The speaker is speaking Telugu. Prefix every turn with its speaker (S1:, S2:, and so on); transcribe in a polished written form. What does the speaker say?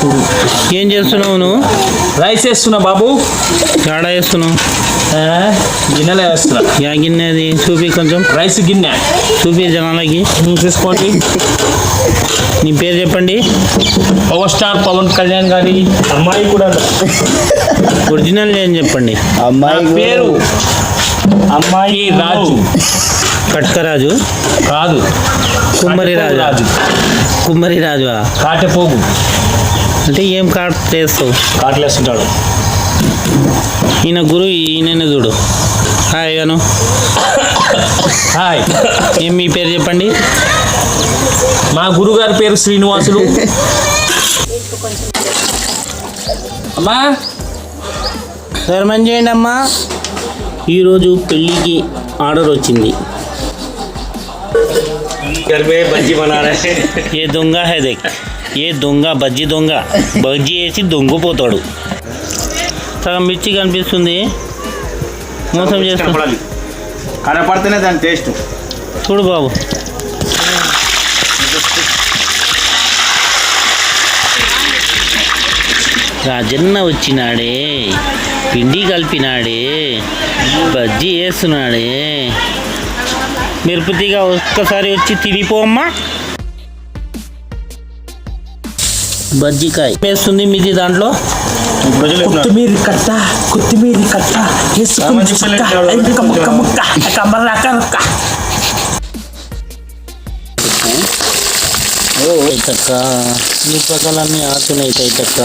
S1: చూడు.
S2: ఏం చేస్తున్నావు నువ్వు?
S1: రైస్ వేస్తున్నా బాబు.
S2: ఏడ వేస్తున్నావు?
S1: గిన్నెలో వేస్తున్నా.
S2: యా గిన్నె అది చూపి, కొంచెం
S1: రైస్ గిన్నె
S2: చూపి జనాలకి.
S1: చూసుకోండి.
S2: నీ పేరు చెప్పండి.
S1: పవర్ స్టార్ పవన్ కళ్యాణ్ గారి అమ్మాయి కూడా.
S2: ఒరిజినల్ ఏం చెప్పండి.
S1: అమ్మాయి పేరు అమ్మాయి రాజు.
S2: కట్కరాజు
S1: కాదు,
S2: కుమ్మరి రాజు. కుమ్మరి రాజు
S1: కాటెపోగు.
S2: అంటే ఏం కాట్ చేస్తావు?
S1: కాటలేస్తుంటాడు.
S2: ఈయన గురు, ఈయన చూడు. హాయ్ అను.
S1: హాయ్.
S2: ఏం మీ పేరు చెప్పండి.
S1: మా గురుగారి పేరు శ్రీనివాసులు. అమ్మా
S2: ధర్మం చేయండి అమ్మా. ఈరోజు పెళ్ళికి ఆర్డర్ వచ్చింది. ఏ దొంగ హే దేక్, ఏ దొంగ బజ్జీ దొంగ. బజ్జీ వేసి దొంగపోతాడు. సగం మిర్చి కనిపిస్తుంది, మోసం చేస్తాడు.
S3: కనపడితేనే దాని టేస్ట్.
S2: చూడు బాబు. రాజన్న వచ్చినాడే, పిండి కలిపినాడే, బజ్జీ వేస్తున్నాడే. మిరుపుతిగా ఒక్కసారి వచ్చి తినిపోమ్మా. బజ్జీకాయ వేస్తుంది మీది దాంట్లో.
S1: కొత్తిమీర కట్ట, కొత్తిమీర కట్ట
S2: తక్క ఈ ప్రకారాన్ని ఆతున్నాయి తక్క.